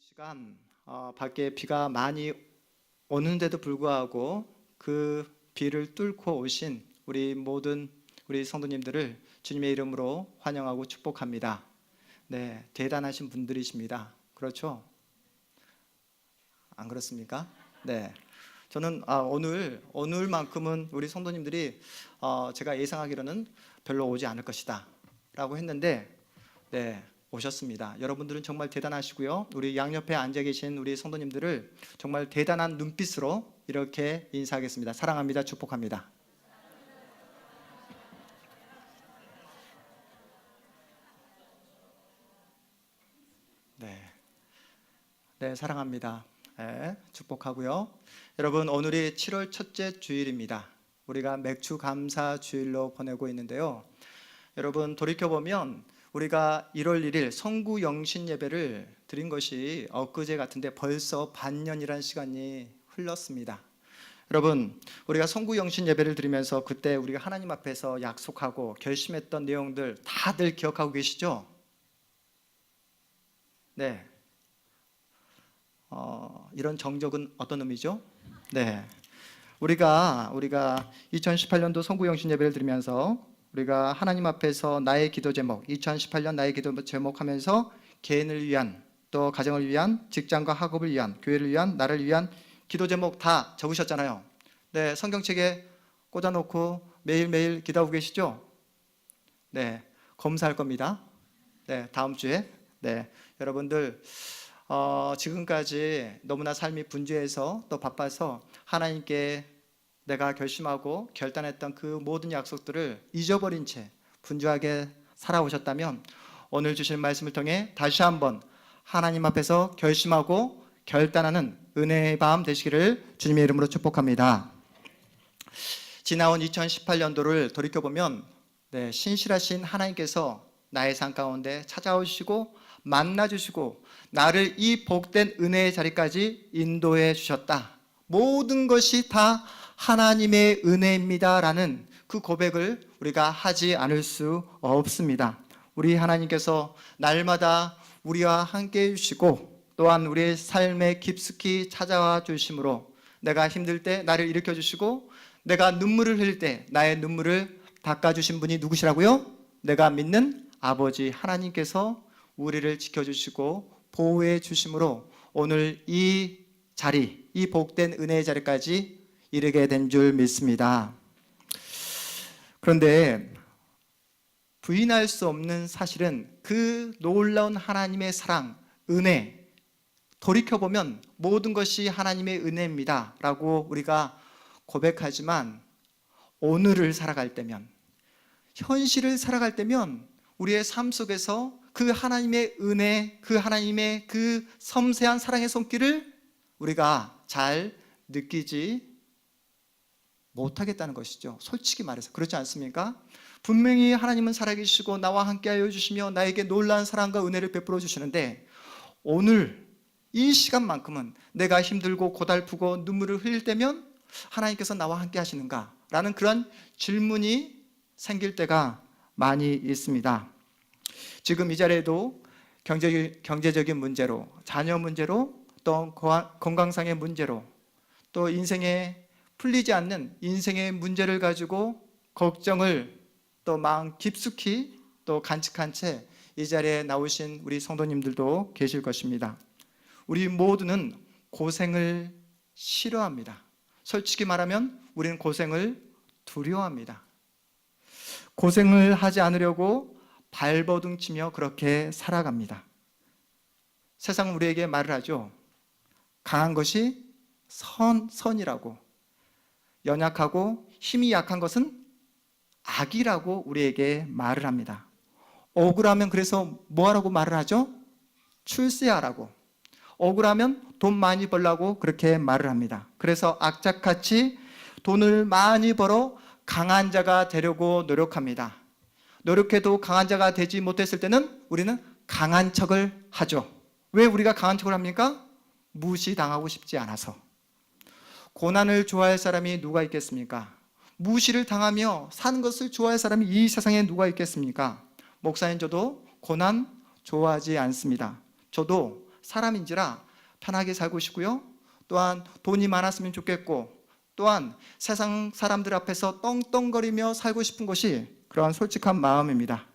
시간 밖에 비가 많이 오는데도 불구하고 그 비를 뚫고 오신 우리 모든 우리 성도님들을 주님의 이름으로 환영하고 축복합니다. 네, 대단하신 분들이십니다. 그렇죠? 안 그렇습니까? 네, 저는 오늘만큼은 우리 성도님들이 제가 예상하기로는 별로 오지 않을 것이다 라고 했는데 네, 오셨습니다. 여러분들은 정말 대단하시고요. 우리 양옆에 앉아 계신 우리 성도님들을 정말 대단한 눈빛으로 이렇게 인사하겠습니다. 사랑합니다. 축복합니다. 네, 네, 사랑합니다. 네, 축복하고요. 여러분, 오늘이 7월 첫째 주일입니다. 우리가 맥주 감사 주일로 보내고 있는데요. 여러분, 돌이켜보면 우리가 1월 1일 성구 영신 예배를 드린 것이 엊그제 같은데 벌써 반년이라는 시간이 흘렀습니다. 여러분, 우리가 성구 영신 예배를 드리면서 그때 우리가 하나님 앞에서 약속하고 결심했던 내용들 다들 기억하고 계시죠? 네. 이런 정적은 어떤 의미죠? 네. 우리가 2018년도 성구 영신 예배를 드리면서 우리가 하나님 앞에서 나의 기도 제목, 2018년 나의 기도 제목 하면서 개인을 위한, 또 가정을 위한, 직장과 학업을 위한, 교회를 위한, 나를 위한 기도 제목 다 적으셨잖아요. 네, 성경책에 꽂아놓고 매일매일 기도하고 계시죠? 네, 검사할 겁니다. 네, 다음 주에. 네, 여러분들 지금까지 너무나 삶이 분주해서 또 바빠서 하나님께 내가 결심하고 결단했던 그 모든 약속들을 잊어버린 채 분주하게 살아오셨다면 오늘 주실 말씀을 통해 다시 한번 하나님 앞에서 결심하고 결단하는 은혜의 밤 되시기를 주님의 이름으로 축복합니다. 지나온 2018년도를 돌이켜보면 네, 신실하신 하나님께서 나의 삶 가운데 찾아오시고 만나주시고 나를 이 복된 은혜의 자리까지 인도해 주셨다. 모든 것이 다 하나님의 은혜입니다라는 그 고백을 우리가 하지 않을 수 없습니다. 우리 하나님께서 날마다 우리와 함께 해주시고 또한 우리의 삶에 깊숙이 찾아와 주심으로 내가 힘들 때 나를 일으켜 주시고 내가 눈물을 흘릴 때 나의 눈물을 닦아주신 분이 누구시라고요? 내가 믿는 아버지 하나님께서 우리를 지켜주시고 보호해 주심으로 오늘 이 자리, 이 복된 은혜의 자리까지 이르게 된 줄 믿습니다. 그런데 부인할 수 없는 사실은 그 놀라운 하나님의 사랑, 은혜, 돌이켜보면 모든 것이 하나님의 은혜입니다 라고 우리가 고백하지만 오늘을 살아갈 때면, 현실을 살아갈 때면 우리의 삶 속에서 그 하나님의 은혜, 그 하나님의 그 섬세한 사랑의 손길을 우리가 잘 느끼지 못하겠다는 것이죠. 솔직히 말해서 그렇지 않습니까? 분명히 하나님은 살아계시고 나와 함께하여 주시며 나에게 놀라운 사랑과 은혜를 베풀어 주시는데 오늘 이 시간만큼은 내가 힘들고 고달프고 눈물을 흘릴 때면 하나님께서 나와 함께 하시는가? 라는 그런 질문이 생길 때가 많이 있습니다. 지금 이 자리에도 경제적인 문제로, 자녀 문제로, 또 건강상의 문제로, 또 인생에 풀리지 않는 인생의 문제를 가지고 걱정을 또 마음 깊숙이 또 간직한 채 이 자리에 나오신 우리 성도님들도 계실 것입니다. 우리 모두는 고생을 싫어합니다. 솔직히 말하면 우리는 고생을 두려워합니다. 고생을 하지 않으려고 발버둥치며 그렇게 살아갑니다. 세상은 우리에게 말을 하죠. 강한 것이 선이라고, 연약하고 힘이 약한 것은 악이라고 우리에게 말을 합니다. 억울하면 그래서 뭐하라고 말을 하죠? 출세하라고. 억울하면 돈 많이 벌라고 그렇게 말을 합니다. 그래서 악착같이 돈을 많이 벌어 강한 자가 되려고 노력합니다. 노력해도 강한 자가 되지 못했을 때는 우리는 강한 척을 하죠. 왜 우리가 강한 척을 합니까? 무시당하고 싶지 않아서. 고난을 좋아할 사람이 누가 있겠습니까? 무시를 당하며 사는 것을 좋아할 사람이 이 세상에 누가 있겠습니까? 목사님, 저도 고난 좋아하지 않습니다. 저도 사람인지라 편하게 살고 싶고요. 또한 돈이 많았으면 좋겠고, 또한 세상 사람들 앞에서 떵떵거리며 살고 싶은 것이 그러한 솔직한 마음입니다.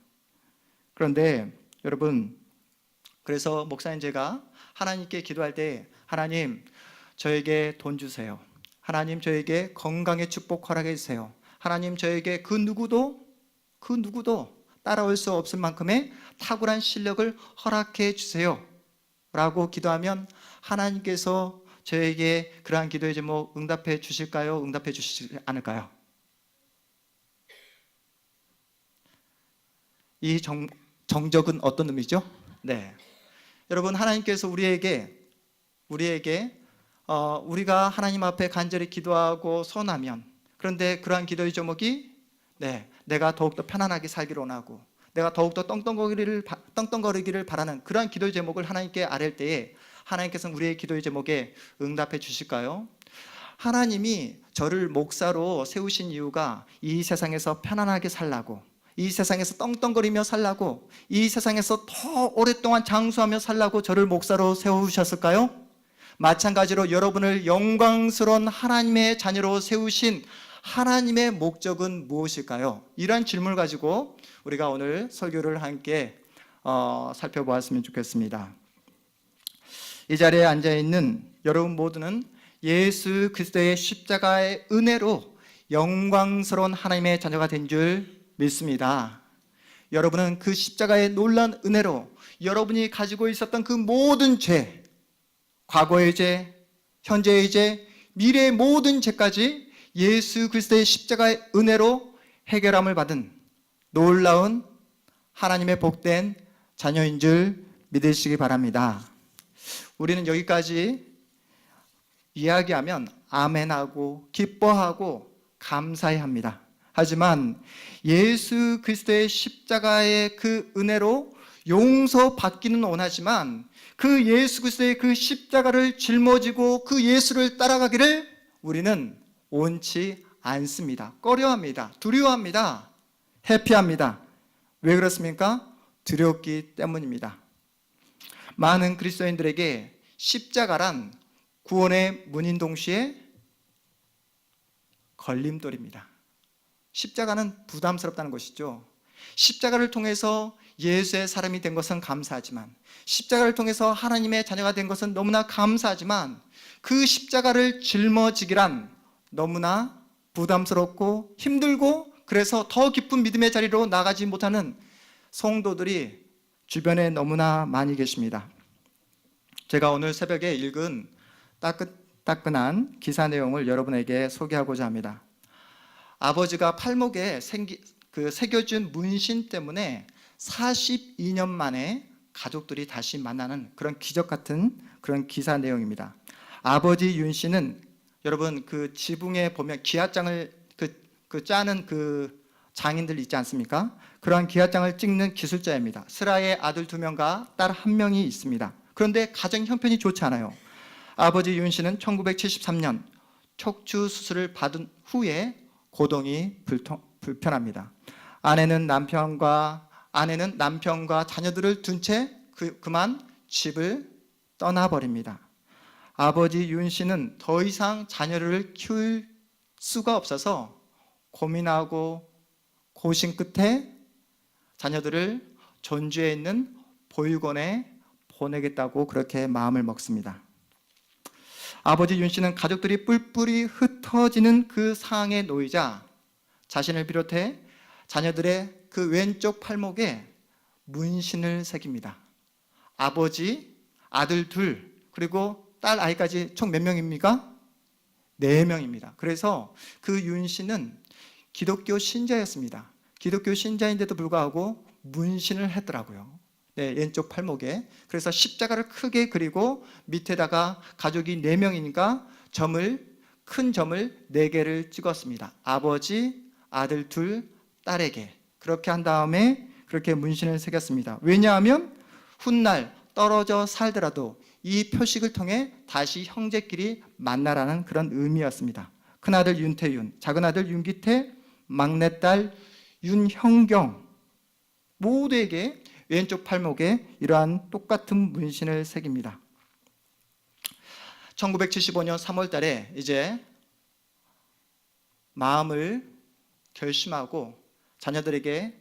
그런데 여러분, 그래서 목사님 제가 하나님께 기도할 때, 하나님 저에게 돈 주세요. 하나님 저에게 건강의 축복 허락해 주세요. 하나님 저에게 그 누구도 따라올 수 없을 만큼의 탁월한 실력을 허락해 주세요 라고 기도하면 하나님께서 저에게 그러한 기도의 제목 응답해 주실까요? 응답해 주시지 않을까요? 이 정적은 어떤 의미죠? 네, 여러분, 하나님께서 우리가 하나님 앞에 간절히 기도하고 선하면, 그런데 그러한 기도의 제목이 내가 더욱더 편안하게 살기를 원하고 내가 더욱더 떵떵거리기를 바라는 그러한 기도의 제목을 하나님께 아뢰을 때에 하나님께서는 우리의 기도의 제목에 응답해 주실까요? 하나님이 저를 목사로 세우신 이유가 이 세상에서 편안하게 살라고, 이 세상에서 떵떵거리며 살라고, 이 세상에서 더 오랫동안 장수하며 살라고 저를 목사로 세우셨을까요? 마찬가지로 여러분을 영광스러운 하나님의 자녀로 세우신 하나님의 목적은 무엇일까요? 이러한 질문을 가지고 우리가 오늘 설교를 함께 살펴보았으면 좋겠습니다. 이 자리에 앉아있는 여러분 모두는 예수 그리스도의 십자가의 은혜로 영광스러운 하나님의 자녀가 된 줄 믿습니다. 여러분은 그 십자가의 놀라운 은혜로 여러분이 가지고 있었던 그 모든 죄, 과거의 죄, 현재의 죄, 미래의 모든 죄까지 예수 그리스도의 십자가의 은혜로 해결함을 받은 놀라운 하나님의 복된 자녀인 줄 믿으시기 바랍니다. 우리는 여기까지 이야기하면 아멘하고 기뻐하고 감사해합니다. 하지만 예수 그리스도의 십자가의 그 은혜로 용서받기는 원하지만 그 예수 그리스도의 그 십자가를 짊어지고 그 예수를 따라가기를 우리는 원치 않습니다. 꺼려합니다. 두려워합니다. 회피합니다. 왜 그렇습니까? 두렵기 때문입니다. 많은 그리스도인들에게 십자가란 구원의 문인 동시에 걸림돌입니다. 십자가는 부담스럽다는 것이죠. 십자가를 통해서 예수의 사람이 된 것은 감사하지만, 십자가를 통해서 하나님의 자녀가 된 것은 너무나 감사하지만, 그 십자가를 짊어지기란 너무나 부담스럽고 힘들고, 그래서 더 깊은 믿음의 자리로 나가지 못하는 성도들이 주변에 너무나 많이 계십니다. 제가 오늘 새벽에 읽은 따끈한 기사 내용을 여러분에게 소개하고자 합니다. 아버지가 팔목에 새겨준 문신 때문에 42년 만에 가족들이 다시 만나는 그런 기적 같은 그런 기사 내용입니다. 아버지 윤 씨는 여러분 그 지붕에 보면 기와장을 짜는 그 장인들 있지 않습니까? 그러한 기와장을 찍는 기술자입니다. 슬하에 아들 2명과 딸 1명이 있습니다. 그런데 가정 형편이 좋지 않아요. 아버지 윤 씨는 1973년 척추 수술을 받은 후에 고동이 불편합니다. 아내는 남편과 자녀들을 둔 채 그만 집을 떠나버립니다. 아버지 윤 씨는 더 이상 자녀를 키울 수가 없어서 고민하고 고심 끝에 자녀들을 전주에 있는 보육원에 보내겠다고 그렇게 마음을 먹습니다. 아버지 윤 씨는 가족들이 뿔뿔이 흩어지는 그 상황에 놓이자 자신을 비롯해 자녀들의 그 왼쪽 팔목에 문신을 새깁니다. 아버지, 아들 2, 그리고 딸 아이까지 총 몇 명입니까? 4명입니다. 그래서 그 윤 씨는 기독교 신자였습니다. 기독교 신자인데도 불구하고 문신을 했더라고요. 왼쪽 팔목에. 그래서 십자가를 크게 그리고 밑에다가 가족이 4명이니까 큰 점을 4개를 찍었습니다. 아버지, 아들 2, 딸에게. 그렇게 한 다음에 그렇게 문신을 새겼습니다. 왜냐하면 훗날 떨어져 살더라도 이 표식을 통해 다시 형제끼리 만나라는 그런 의미였습니다. 큰아들 윤태윤, 작은아들 윤기태, 막내딸 윤형경 모두에게 왼쪽 팔목에 이러한 똑같은 문신을 새깁니다. 1975년 3월 달에 이제 마음을 결심하고 자녀들에게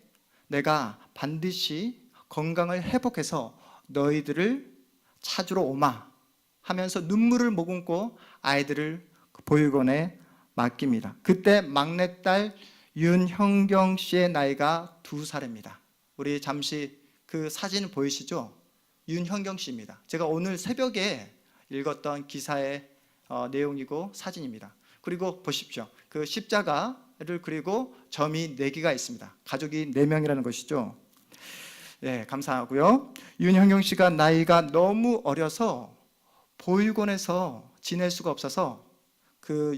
내가 반드시 건강을 회복해서 너희들을 찾으러 오마 하면서 눈물을 머금고 아이들을 보육원에 맡깁니다. 그때 막내딸 윤형경 씨의 나이가 2살입니다. 우리 잠시 그 사진 보이시죠? 윤형경 씨입니다. 제가 오늘 새벽에 읽었던 기사의 내용이고 사진입니다. 그리고 보십시오. 그 십자가를 그리고 점이 4개가 있습니다. 가족이 4명이라는 것이죠. 네, 감사하고요. 윤형경 씨가 나이가 너무 어려서 보육원에서 지낼 수가 없어서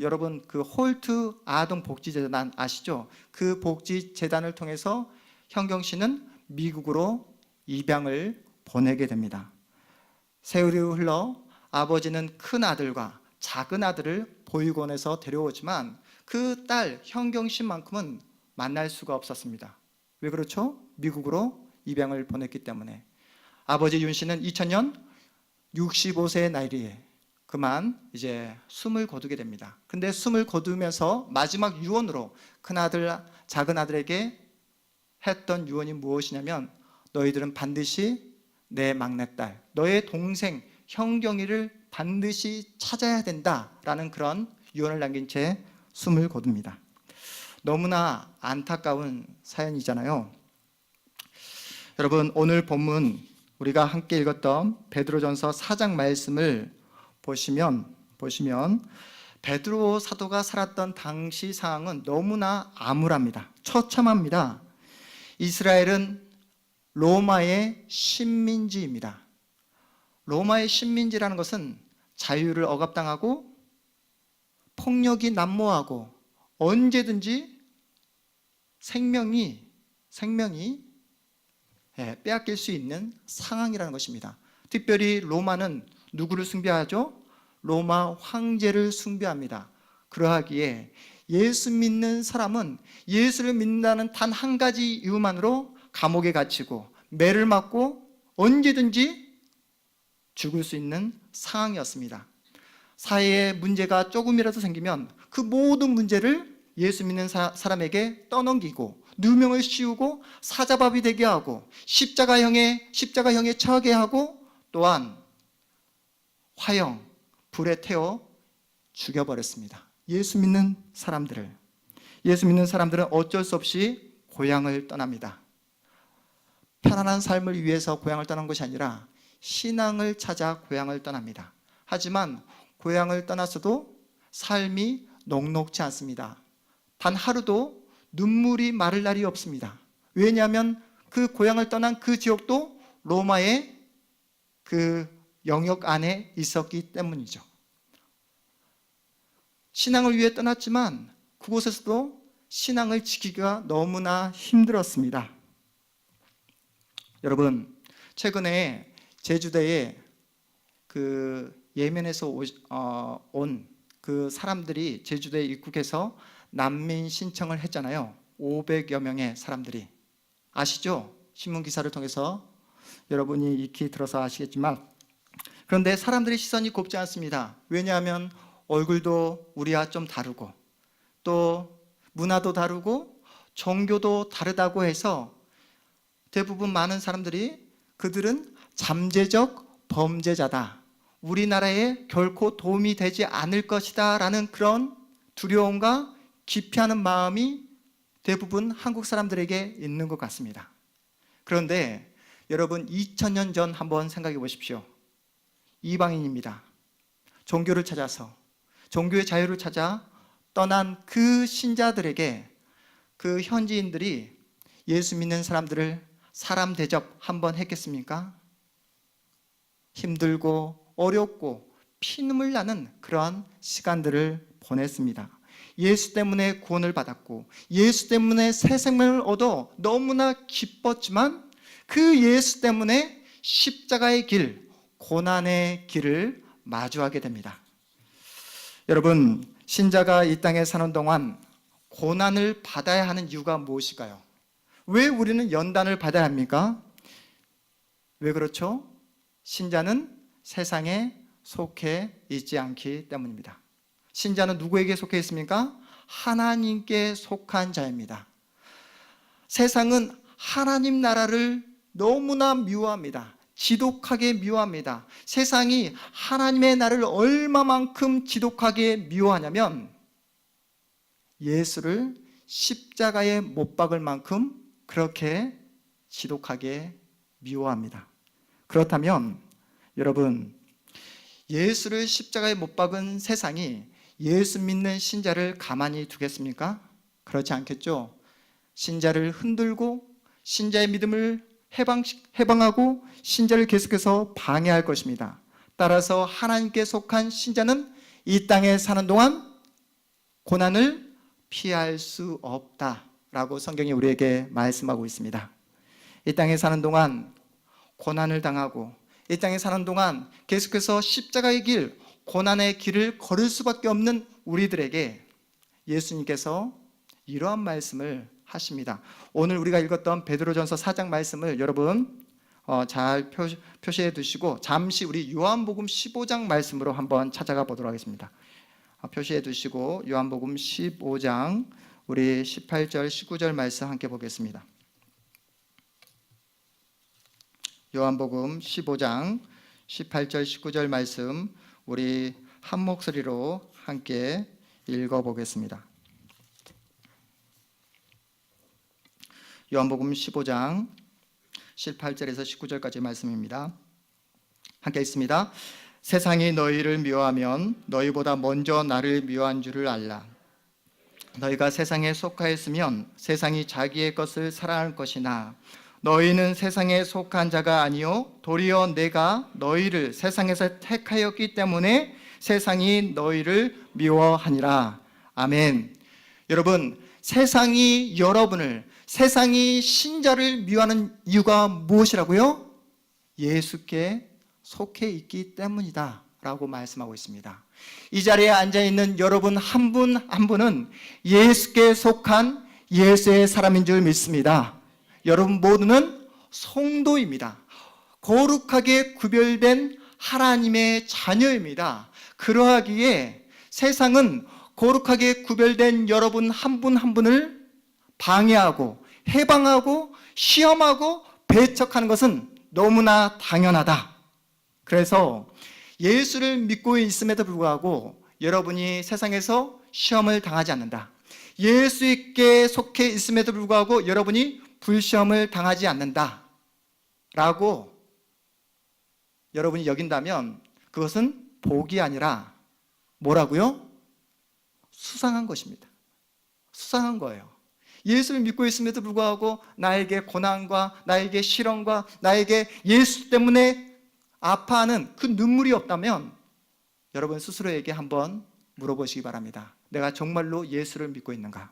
여러분 그 홀트 아동 복지재단 아시죠? 그 복지재단을 통해서 형경 씨는 미국으로 입양을 보내게 됩니다. 세월이 흘러 아버지는 큰 아들과 작은 아들을 보육원에서 데려오지만 그 딸 형경 씨만큼은 만날 수가 없었습니다. 왜 그렇죠? 미국으로 입양을 보냈기 때문에. 아버지 윤 씨는 2000년 65세의 나이에 그만 이제 숨을 거두게 됩니다. 근데 숨을 거두면서 마지막 유언으로 큰아들, 작은 아들에게 했던 유언이 무엇이냐면 너희들은 반드시 내 막내딸, 너의 동생 형경이를 반드시 찾아야 된다라는 그런 유언을 남긴 채 숨을 거둡니다. 너무나 안타까운 사연이잖아요. 여러분 오늘 본문 우리가 함께 읽었던 베드로전서 4장 말씀을 보시면 베드로 사도가 살았던 당시 상황은 너무나 암울합니다. 처참합니다. 이스라엘은 로마의 식민지입니다. 로마의 식민지라는 것은 자유를 억압당하고 폭력이 난무하고 언제든지 생명이 빼앗길 수 있는 상황이라는 것입니다. 특별히 로마는 누구를 숭배하죠? 로마 황제를 숭배합니다. 그러하기에 예수 믿는 사람은 예수를 믿는다는 단 한 가지 이유만으로 감옥에 갇히고 매를 맞고 언제든지 죽을 수 있는 상황이었습니다. 사회에 문제가 조금이라도 생기면 그 모든 문제를 예수 믿는 사람에게 떠넘기고 누명을 씌우고 사자밥이 되게 하고 십자가형에 처하게 하고 또한 화형, 불에 태워 죽여버렸습니다. 예수 믿는 사람들은 어쩔 수 없이 고향을 떠납니다. 편안한 삶을 위해서 고향을 떠난 것이 아니라 신앙을 찾아 고향을 떠납니다. 하지만 고향을 떠났어도 삶이 녹록지 않습니다. 단 하루도 눈물이 마를 날이 없습니다. 왜냐하면 그 고향을 떠난 그 지역도 로마의 그 영역 안에 있었기 때문이죠. 신앙을 위해 떠났지만 그곳에서도 신앙을 지키기가 너무나 힘들었습니다. 여러분, 최근에 제주도에 그 예멘에서 온 그 사람들이 제주도에 입국해서 난민 신청을 했잖아요. 500여 명의 사람들이. 아시죠? 신문 기사를 통해서 여러분이 익히 들어서 아시겠지만, 그런데 사람들의 시선이 곱지 않습니다. 왜냐하면 얼굴도 우리와 좀 다르고 또 문화도 다르고 종교도 다르다고 해서 대부분 많은 사람들이 그들은 잠재적 범죄자다, 우리나라에 결코 도움이 되지 않을 것이다 라는 그런 두려움과 기피하는 마음이 대부분 한국 사람들에게 있는 것 같습니다. 그런데 여러분 2000년 전 한번 생각해 보십시오. 이방인입니다. 종교를 찾아서 종교의 자유를 찾아 떠난 그 신자들에게 그 현지인들이 예수 믿는 사람들을 사람 대접 한번 했겠습니까? 힘들고 어렵고 피눈물 나는 그러한 시간들을 보냈습니다. 예수 때문에 구원을 받았고 예수 때문에 새 생명을 얻어 너무나 기뻤지만 그 예수 때문에 십자가의 길, 고난의 길을 마주하게 됩니다. 여러분, 신자가 이 땅에 사는 동안 고난을 받아야 하는 이유가 무엇일까요? 왜 우리는 연단을 받아야 합니까? 왜 그렇죠? 신자는 세상에 속해 있지 않기 때문입니다. 신자는 누구에게 속해 있습니까? 하나님께 속한 자입니다. 세상은 하나님 나라를 너무나 미워합니다. 지독하게 미워합니다. 세상이 하나님의 나라를 얼마만큼 지독하게 미워하냐면 예수를 십자가에 못 박을 만큼 그렇게 지독하게 미워합니다. 그렇다면 여러분, 예수를 십자가에 못 박은 세상이 예수 믿는 신자를 가만히 두겠습니까? 그렇지 않겠죠. 신자를 흔들고 신자의 믿음을 해방하고 신자를 계속해서 방해할 것입니다. 따라서 하나님께 속한 신자는 이 땅에 사는 동안 고난을 피할 수 없다라고 성경이 우리에게 말씀하고 있습니다. 이 땅에 사는 동안 고난을 당하고 이 땅에 사는 동안 계속해서 십자가의 길, 고난의 길을 걸을 수밖에 없는 우리들에게 예수님께서 이러한 말씀을 하십니다. 오늘 우리가 읽었던 베드로전서 4장 말씀을 여러분 잘 표시해 두시고 잠시 우리 요한복음 15장 말씀으로 한번 찾아가 보도록 하겠습니다. 표시해 두시고 요한복음 15장 우리 18절 19절 말씀 함께 보겠습니다. 요한복음 15장 18절 19절 말씀 우리 한 목소리로 함께 읽어보겠습니다. 요한복음 15장 18절에서 19절까지 말씀입니다. 함께 읽습니다. 세상이 너희를 미워하면 너희보다 먼저 나를 미워한 줄을 알라. 너희가 세상에 속하였으면 세상이 자기의 것을 사랑할 것이나 너희는 세상에 속한 자가 아니요 도리어 내가 너희를 세상에서 택하였기 때문에 세상이 너희를 미워하니라. 아멘. 여러분, 세상이 여러분을, 세상이 신자를 미워하는 이유가 무엇이라고요? 예수께 속해 있기 때문이다 라고 말씀하고 있습니다. 이 자리에 앉아있는 여러분 한 분 한 분은 예수께 속한 예수의 사람인 줄 믿습니다. 여러분 모두는 성도입니다. 거룩하게 구별된 하나님의 자녀입니다. 그러하기에 세상은 거룩하게 구별된 여러분 한 분 한 분을 방해하고 해방하고 시험하고 배척하는 것은 너무나 당연하다. 그래서 예수를 믿고 있음에도 불구하고 여러분이 세상에서 시험을 당하지 않는다. 예수께 속해 있음에도 불구하고 여러분이 불시험을 당하지 않는다 라고 여러분이 여긴다면 그것은 복이 아니라 뭐라고요? 수상한 것입니다. 수상한 거예요. 예수를 믿고 있음에도 불구하고 나에게 고난과 나에게 시련과 나에게 예수 때문에 아파하는 그 눈물이 없다면 여러분 스스로에게 한번 물어보시기 바랍니다. 내가 정말로 예수를 믿고 있는가?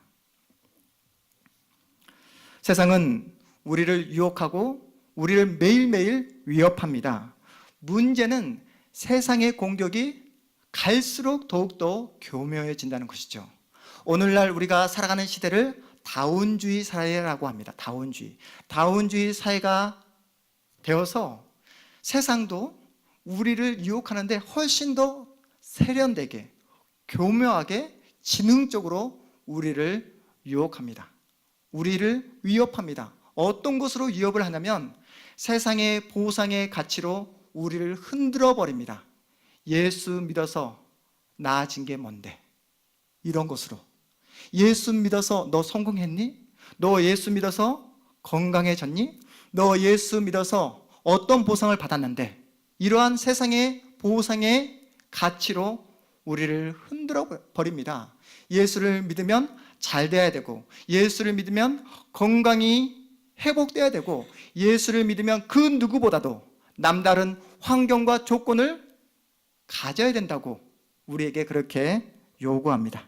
세상은 우리를 유혹하고 우리를 매일매일 위협합니다. 문제는 세상의 공격이 갈수록 더욱더 교묘해진다는 것이죠. 오늘날 우리가 살아가는 시대를 다운주의 사회라고 합니다. 다운주의 사회가 되어서 세상도 우리를 유혹하는데 훨씬 더 세련되게, 교묘하게, 지능적으로 우리를 유혹합니다. 우리를 위협합니다. 어떤 것으로 위협을 하냐면 세상의 보상의 가치로 우리를 흔들어 버립니다. 예수 믿어서 나아진 게 뭔데? 이런 것으로. 예수 믿어서 너 성공했니? 너 예수 믿어서 건강해졌니? 너 예수 믿어서 어떤 보상을 받았는데? 이러한 세상의 보상의 가치로 우리를 흔들어 버립니다. 예수를 믿으면 잘 돼야 되고, 예수를 믿으면 건강이 회복돼야 되고, 예수를 믿으면 그 누구보다도 남다른 환경과 조건을 가져야 된다고 우리에게 그렇게 요구합니다.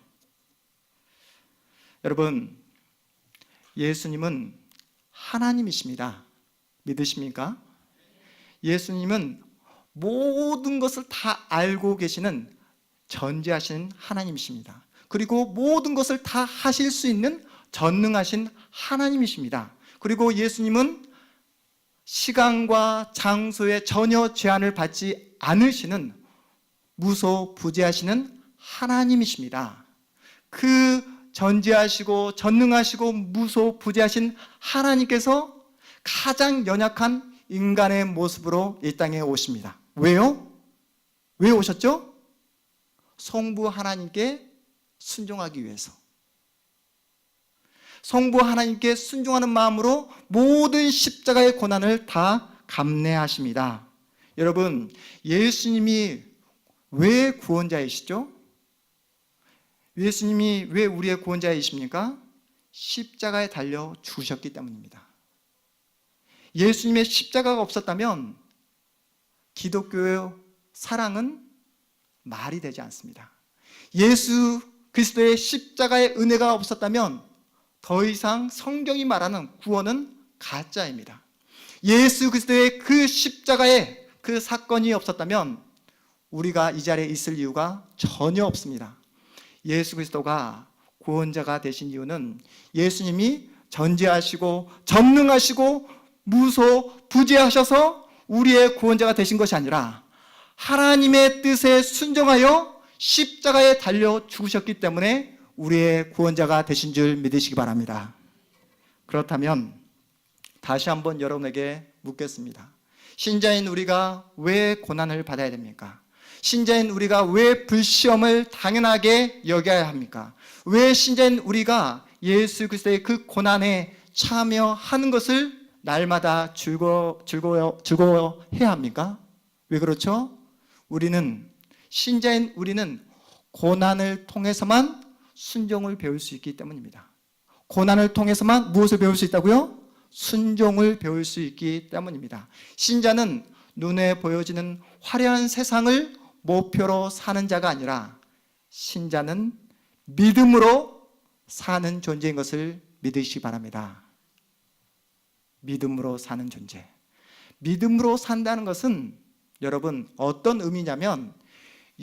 여러분, 예수님은 하나님이십니다. 믿으십니까? 예수님은 모든 것을 다 알고 계시는 전지하신 하나님이십니다. 그리고 모든 것을 다 하실 수 있는 전능하신 하나님이십니다. 그리고 예수님은 시간과 장소에 전혀 제한을 받지 않으시는 무소부재하시는 하나님이십니다. 그 전지하시고 전능하시고 무소부재하신 하나님께서 가장 연약한 인간의 모습으로 이 땅에 오십니다. 왜요? 왜 오셨죠? 성부 하나님께 순종하기 위해서. 성부 하나님께 순종하는 마음으로 모든 십자가의 고난을 다 감내하십니다. 여러분, 예수님이 왜 구원자이시죠? 예수님이 왜 우리의 구원자이십니까? 십자가에 달려 죽으셨기 때문입니다. 예수님의 십자가가 없었다면 기독교의 사랑은 말이 되지 않습니다. 예수 그리스도의 십자가의 은혜가 없었다면 더 이상 성경이 말하는 구원은 가짜입니다. 예수 그리스도의 그 십자가의 그 사건이 없었다면 우리가 이 자리에 있을 이유가 전혀 없습니다. 예수 그리스도가 구원자가 되신 이유는 예수님이 전지하시고 전능하시고 무소부재하셔서 우리의 구원자가 되신 것이 아니라 하나님의 뜻에 순종하여 십자가에 달려 죽으셨기 때문에 우리의 구원자가 되신 줄 믿으시기 바랍니다. 그렇다면 다시 한번 여러분에게 묻겠습니다. 신자인 우리가 왜 고난을 받아야 됩니까? 신자인 우리가 왜 불시험을 당연하게 여겨야 합니까? 왜 신자인 우리가 예수 그리스도의 그 고난에 참여하는 것을 날마다 즐거워해야 합니까? 왜 그렇죠? 신자인 우리는 고난을 통해서만 순종을 배울 수 있기 때문입니다. 고난을 통해서만 무엇을 배울 수 있다고요? 순종을 배울 수 있기 때문입니다. 신자는 눈에 보여지는 화려한 세상을 목표로 사는 자가 아니라 신자는 믿음으로 사는 존재인 것을 믿으시기 바랍니다. 믿음으로 사는 존재. 믿음으로 산다는 것은 여러분 어떤 의미냐면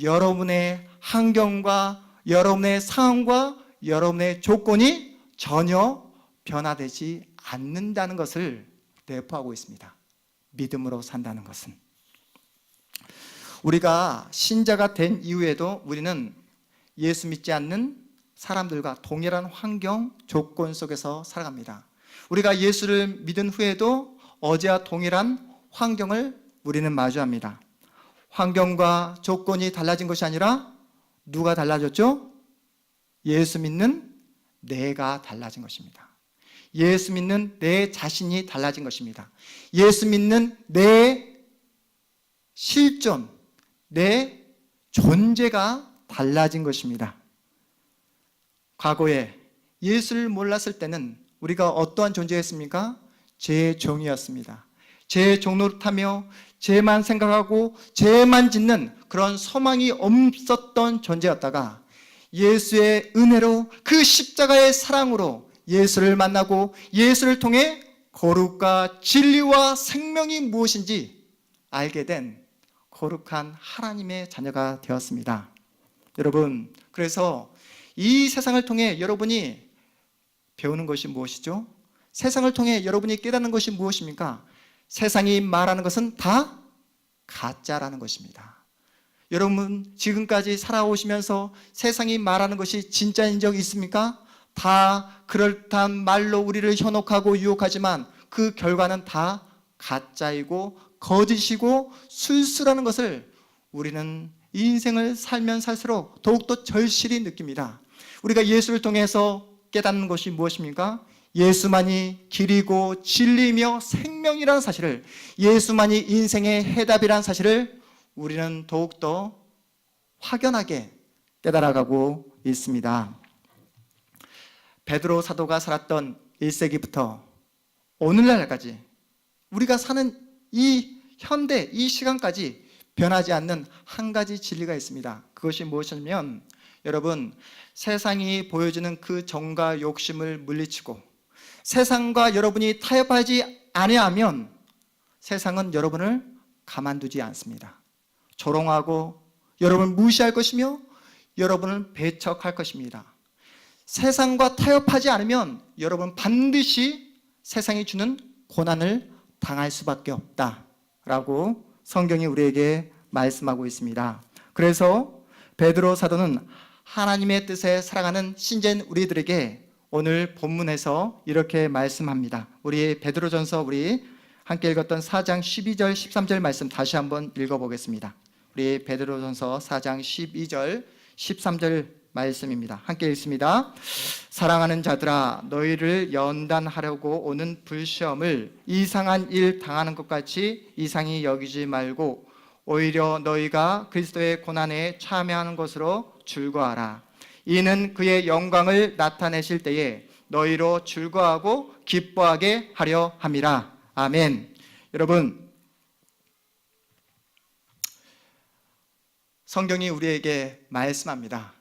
여러분의 환경과 여러분의 상황과 여러분의 조건이 전혀 변화되지 않는다는 것을 내포하고 있습니다. 믿음으로 산다는 것은. 우리가 신자가 된 이후에도 우리는 예수 믿지 않는 사람들과 동일한 환경, 조건 속에서 살아갑니다. 우리가 예수를 믿은 후에도 어제와 동일한 환경을 우리는 마주합니다. 환경과 조건이 달라진 것이 아니라 누가 달라졌죠? 예수 믿는 내가 달라진 것입니다. 예수 믿는 내 자신이 달라진 것입니다. 예수 믿는 내 실존, 내 존재가 달라진 것입니다. 과거에 예수를 몰랐을 때는 우리가 어떠한 존재였습니까? 죄의 종이었습니다. 죄의 종노릇하며 죄만 생각하고 죄만 짓는 그런 소망이 없었던 존재였다가 예수의 은혜로 그 십자가의 사랑으로 예수를 만나고 예수를 통해 거룩과 진리와 생명이 무엇인지 알게 된 거룩한 하나님의 자녀가 되었습니다. 여러분, 그래서 이 세상을 통해 여러분이 배우는 것이 무엇이죠? 세상을 통해 여러분이 깨닫는 것이 무엇입니까? 세상이 말하는 것은 다 가짜라는 것입니다. 여러분, 지금까지 살아오시면서 세상이 말하는 것이 진짜인 적 있습니까? 다 그럴듯한 말로 우리를 현혹하고 유혹하지만 그 결과는 다 가짜이고 거짓이고 술수라는 것을 우리는 인생을 살면 살수록 더욱더 절실히 느낍니다. 우리가 예수를 통해서 깨닫는 것이 무엇입니까? 예수만이 길이고 진리이며 생명이라는 사실을, 예수만이 인생의 해답이라는 사실을 우리는 더욱더 확연하게 깨달아가고 있습니다. 베드로 사도가 살았던 1세기부터 오늘날까지 우리가 사는 이 현대, 이 시간까지 변하지 않는 한 가지 진리가 있습니다. 그것이 무엇이냐면 여러분, 세상이 보여주는 그 정과 욕심을 물리치고 세상과 여러분이 타협하지 아니하면 세상은 여러분을 가만두지 않습니다. 조롱하고 여러분을 무시할 것이며 여러분을 배척할 것입니다. 세상과 타협하지 않으면 여러분 반드시 세상이 주는 고난을 당할 수밖에 없다라고 성경이 우리에게 말씀하고 있습니다. 그래서 베드로 사도는 하나님의 뜻에 살아가는 신자인 우리들에게 오늘 본문에서 이렇게 말씀합니다. 우리 베드로전서 우리 함께 읽었던 4장 12절 13절 말씀 다시 한번 읽어보겠습니다. 우리 베드로전서 4장 12절 13절 말씀입니다. 함께 읽습니다. 사랑하는 자들아, 너희를 연단하려고 오는 불시험을 이상한 일 당하는 것 같이 이상히 여기지 말고 오히려 너희가 그리스도의 고난에 참여하는 것으로 즐거워하라. 이는 그의 영광을 나타내실 때에 너희로 즐거워하고 기뻐하게 하려 함이라. 아멘. 여러분, 성경이 우리에게 말씀합니다.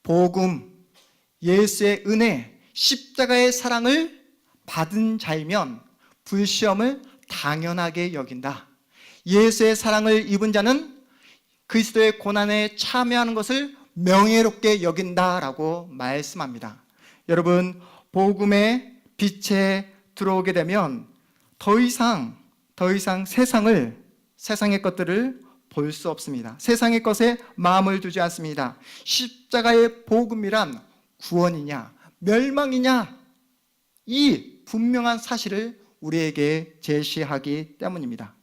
복음, 예수의 은혜, 십자가의 사랑을 받은 자이면 불시험을 당연하게 여긴다. 예수의 사랑을 입은 자는 그리스도의 고난에 참여하는 것을 명예롭게 여긴다라고 말씀합니다. 여러분, 복음의 빛에 들어오게 되면 더 이상 세상의 것들을 볼 수 없습니다. 세상의 것에 마음을 두지 않습니다. 십자가의 복음이란 구원이냐 멸망이냐, 이 분명한 사실을 우리에게 제시하기 때문입니다.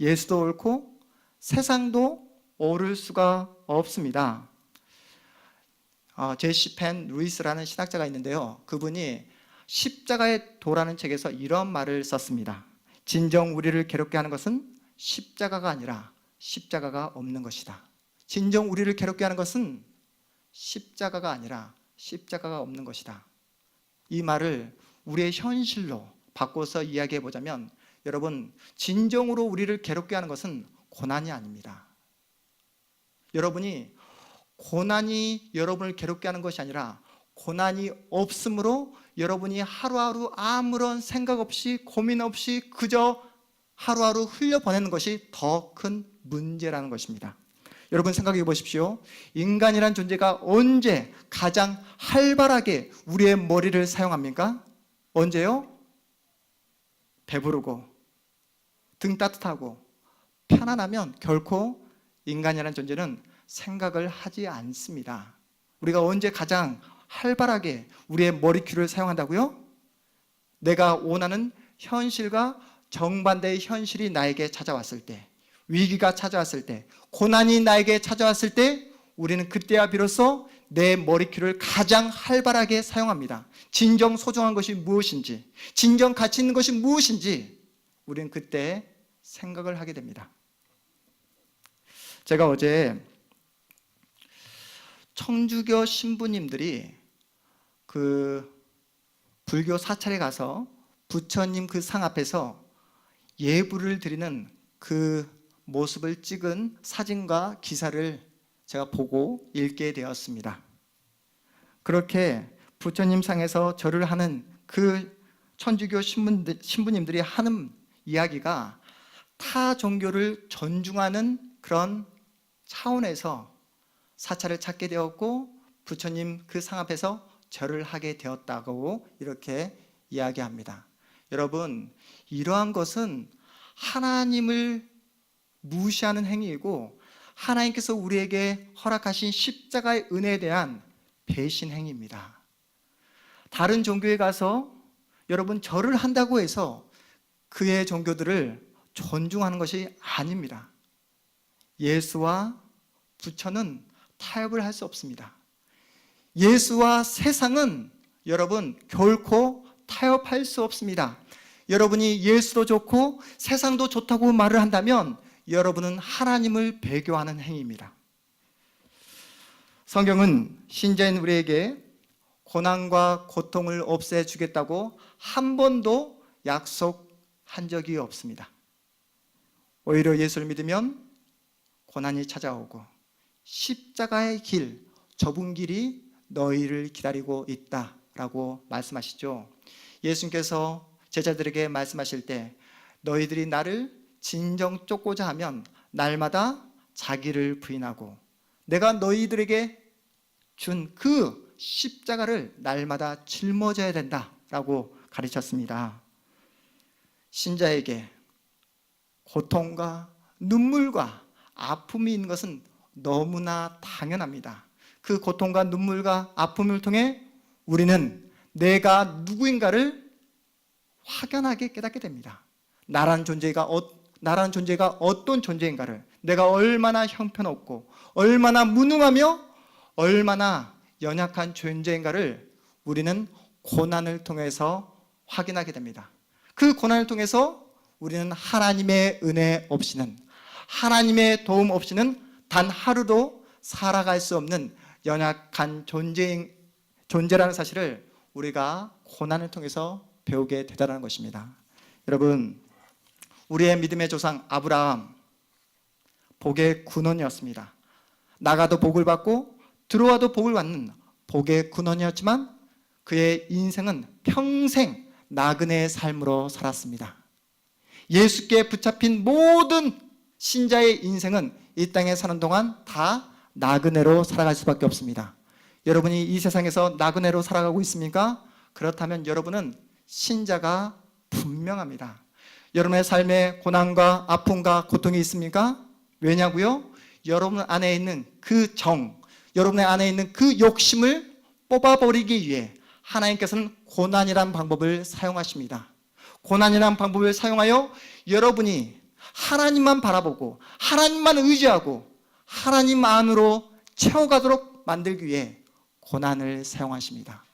예수도 옳고 세상도 옳을 수가 없습니다. 제시 펜 루이스라는 신학자가 있는데요, 그분이 십자가의 도라는 책에서 이런 말을 썼습니다. 진정 우리를 괴롭게 하는 것은 십자가가 아니라 십자가가 없는 것이다. 진정 우리를 괴롭게 하는 것은 십자가가 아니라 십자가가 없는 것이다. 이 말을 우리의 현실로 바꿔서 이야기해 보자면, 여러분, 진정으로 우리를 괴롭게 하는 것은 고난이 아닙니다. 여러분이 고난이 여러분을 괴롭게 하는 것이 아니라 고난이 없으므로 여러분이 하루하루 아무런 생각 없이 고민 없이 그저 하루하루 흘려보내는 것이 더 큰 문제라는 것입니다. 여러분 생각해 보십시오. 인간이란 존재가 언제 가장 활발하게 우리의 머리를 사용합니까? 언제요? 배부르고 등 따뜻하고 편안하면 결코 인간이라는 존재는 생각을 하지 않습니다. 우리가 언제 가장 활발하게 우리의 머리귀를 사용한다고요? 내가 원하는 현실과 정반대의 현실이 나에게 찾아왔을 때, 위기가 찾아왔을 때, 고난이 나에게 찾아왔을 때, 우리는 그때야 비로소 내 머리귀를 가장 활발하게 사용합니다. 진정 소중한 것이 무엇인지, 진정 가치 있는 것이 무엇인지 우리는 그때 생각을 하게 됩니다. 제가 어제 청주교 신부님들이 그 불교 사찰에 가서 부처님 그 상 앞에서 예불을 드리는 그 모습을 찍은 사진과 기사를 제가 보고 읽게 되었습니다. 그렇게 부처님 상에서 절을 하는 그 천주교 신부님들이 하는 이야기가 타 종교를 존중하는 그런 차원에서 사찰을 찾게 되었고 부처님 그 상 앞에서 절을 하게 되었다고 이렇게 이야기합니다. 여러분, 이러한 것은 하나님을 무시하는 행위이고 하나님께서 우리에게 허락하신 십자가의 은혜에 대한 배신 행위입니다. 다른 종교에 가서 여러분 절을 한다고 해서 그의 종교들을 존중하는 것이 아닙니다. 예수와 부처는 타협을 할 수 없습니다. 예수와 세상은 여러분 결코 타협할 수 없습니다. 여러분이 예수도 좋고 세상도 좋다고 말을 한다면 여러분은 하나님을 배교하는 행위입니다. 성경은 신자인 우리에게 고난과 고통을 없애주겠다고 한 번도 약속한 적이 없습니다. 오히려 예수를 믿으면 고난이 찾아오고 십자가의 길, 좁은 길이 너희를 기다리고 있다라고 말씀하시죠. 예수님께서 제자들에게 말씀하실 때 너희들이 나를 진정 쫓고자 하면 날마다 자기를 부인하고 내가 너희들에게 준 그 십자가를 날마다 짊어져야 된다라고 가르쳤습니다. 신자에게 고통과 눈물과 아픔이 있는 것은 너무나 당연합니다. 그 고통과 눈물과 아픔을 통해 우리는 내가 누구인가를 확연하게 깨닫게 됩니다. 나라는 존재가 어떤 존재인가를, 내가 얼마나 형편없고 얼마나 무능하며 얼마나 연약한 존재인가를 우리는 고난을 통해서 확인하게 됩니다. 그 고난을 통해서 우리는 하나님의 은혜 없이는, 하나님의 도움 없이는 단 하루도 살아갈 수 없는 연약한 존재라는 사실을 우리가 고난을 통해서 배우게 되다라는 것입니다. 여러분, 우리의 믿음의 조상 아브라함, 복의 근원이었습니다. 나가도 복을 받고 들어와도 복을 받는 복의 근원이었지만 그의 인생은 평생 나그네의 삶으로 살았습니다. 예수께 붙잡힌 모든 신자의 인생은 이 땅에 사는 동안 다 나그네로 살아갈 수밖에 없습니다. 여러분이 이 세상에서 나그네로 살아가고 있습니까? 그렇다면 여러분은 신자가 분명합니다. 여러분의 삶에 고난과 아픔과 고통이 있습니까? 왜냐고요? 여러분 안에 있는 그 여러분의 안에 있는 그 욕심을 뽑아버리기 위해 하나님께서는 고난이란 방법을 사용하십니다. 고난이란 방법을 사용하여 여러분이 하나님만 바라보고 하나님만 의지하고 하나님 안으로 채워가도록 만들기 위해 고난을 사용하십니다.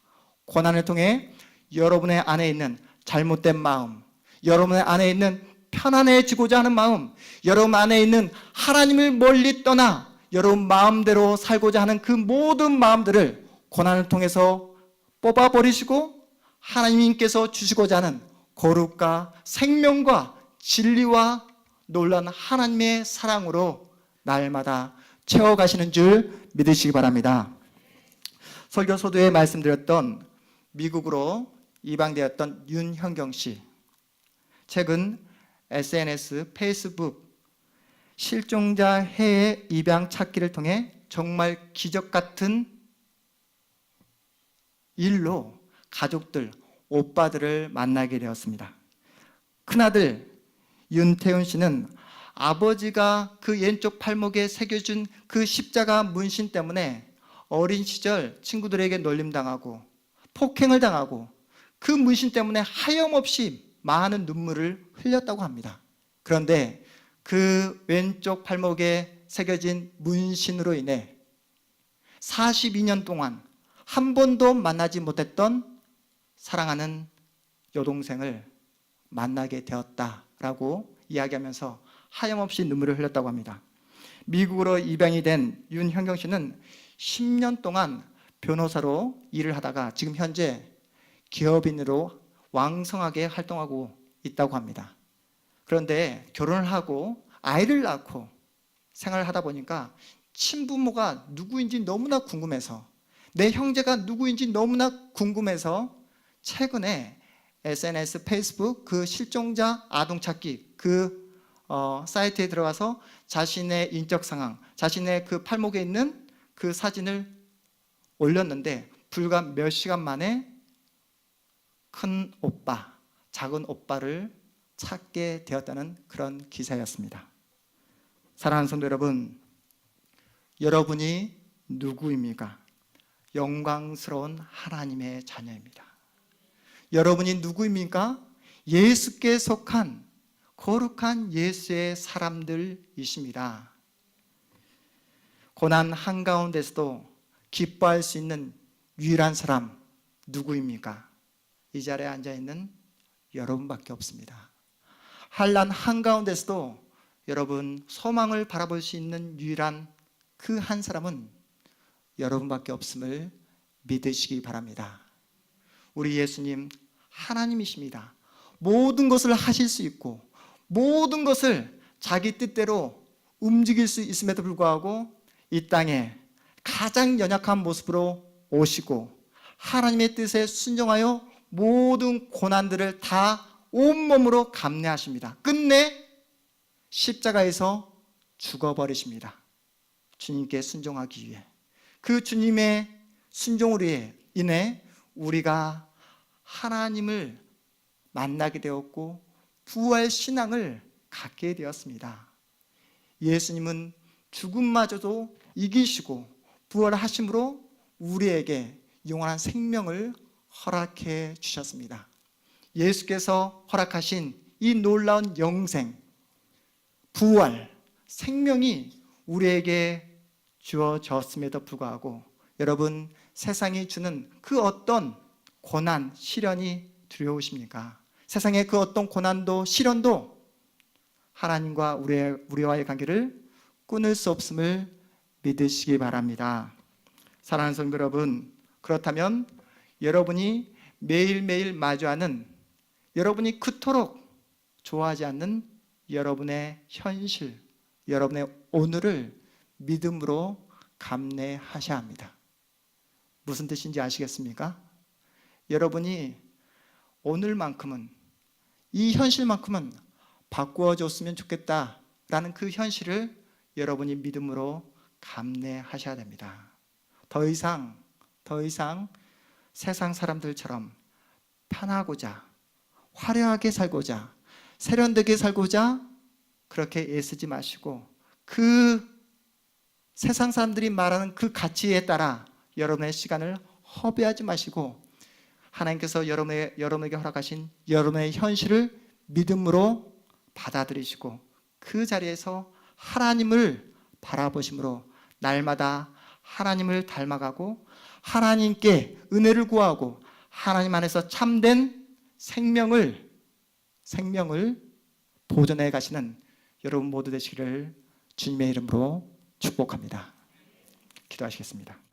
고난을 통해 여러분의 안에 있는 잘못된 마음, 여러분의 안에 있는 편안해지고자 하는 마음, 여러분 안에 있는 하나님을 멀리 떠나 여러분 마음대로 살고자 하는 그 모든 마음들을 고난을 통해서 뽑아버리시고 하나님께서 주시고자 하는 거룩과 생명과 진리와 놀라운 하나님의 사랑으로 날마다 채워가시는 줄 믿으시기 바랍니다. 설교 소두에 말씀드렸던 미국으로 이방되었던 윤형경 씨, 최근 SNS, 페이스북 실종자 해외 입양 찾기를 통해 정말 기적 같은 일로 가족들, 오빠들을 만나게 되었습니다. 큰아들 윤태훈 씨는 아버지가 그 왼쪽 팔목에 새겨준 그 십자가 문신 때문에 어린 시절 친구들에게 놀림당하고 폭행을 당하고 그 문신 때문에 하염없이 많은 눈물을 흘렸다고 합니다. 그런데 그 왼쪽 팔목에 새겨진 문신으로 인해 42년 동안 한 번도 만나지 못했던 사랑하는 여동생을 만나게 되었다라고 이야기하면서 하염없이 눈물을 흘렸다고 합니다. 미국으로 입양이 된 윤형경 씨는 10년 동안 변호사로 일을 하다가 지금 현재 기업인으로 왕성하게 활동하고 있다고 합니다. 그런데 결혼을 하고 아이를 낳고 생활을 하다 보니까 친부모가 누구인지 너무나 궁금해서, 내 형제가 누구인지 너무나 궁금해서 최근에 SNS, 페이스북 그 실종자 아동찾기 그 사이트에 들어가서 자신의 인적 상황, 자신의 그 팔목에 있는 그 사진을 올렸는데 불과 몇 시간 만에 큰 오빠, 작은 오빠를 찾게 되었다는 그런 기사였습니다. 사랑하는 성도 여러분, 여러분이 누구입니까? 영광스러운 하나님의 자녀입니다. 여러분이 누구입니까? 예수께 속한 거룩한 예수의 사람들이십니다. 고난 한가운데서도 기뻐할 수 있는 유일한 사람 누구입니까? 이 자리에 앉아있는 여러분밖에 없습니다. 환난 한가운데서도 여러분 소망을 바라볼 수 있는 유일한 그 한 사람은 여러분밖에 없음을 믿으시기 바랍니다. 우리 예수님 하나님이십니다. 모든 것을 하실 수 있고 모든 것을 자기 뜻대로 움직일 수 있음에도 불구하고 이 땅에 가장 연약한 모습으로 오시고 하나님의 뜻에 순종하여 모든 고난들을 다 온몸으로 감내하십니다. 끝내 십자가에서 죽어버리십니다. 주님께 순종하기 위해. 그 주님의 순종으로 인해 우리가 하나님을 만나게 되었고 부활 신앙을 갖게 되었습니다. 예수님은 죽음마저도 이기시고 부활하심으로 우리에게 영원한 생명을 허락해 주셨습니다. 예수께서 허락하신 이 놀라운 영생, 부활, 생명이 우리에게 주어졌음에도 불구하고 여러분, 세상이 주는 그 어떤 고난, 시련이 두려우십니까? 세상의 그 어떤 고난도 시련도 하나님과 우리와의 관계를 끊을 수 없음을 믿으시기 바랍니다. 사랑하는 성도 여러분, 그렇다면 여러분이 매일매일 마주하는, 여러분이 그토록 좋아하지 않는 여러분의 현실, 여러분의 오늘을 믿음으로 감내하셔야 합니다. 무슨 뜻인지 아시겠습니까? 여러분이 오늘만큼은, 이 현실만큼은 바꾸어줬으면 좋겠다라는 그 현실을 여러분이 믿음으로 감내하셔야 됩니다. 더 이상 세상 사람들처럼 편하고자, 화려하게 살고자, 세련되게 살고자 그렇게 애쓰지 마시고 그 세상 사람들이 말하는 그 가치에 따라 여러분의 시간을 허비하지 마시고 하나님께서 여러분에게 허락하신 여러분의 현실을 믿음으로 받아들이시고 그 자리에서 하나님을 바라보심으로 날마다 하나님을 닮아가고 하나님께 은혜를 구하고 하나님 안에서 참된 생명을 보존해 가시는 여러분 모두 되시기를 주님의 이름으로 축복합니다. 기도하시겠습니다.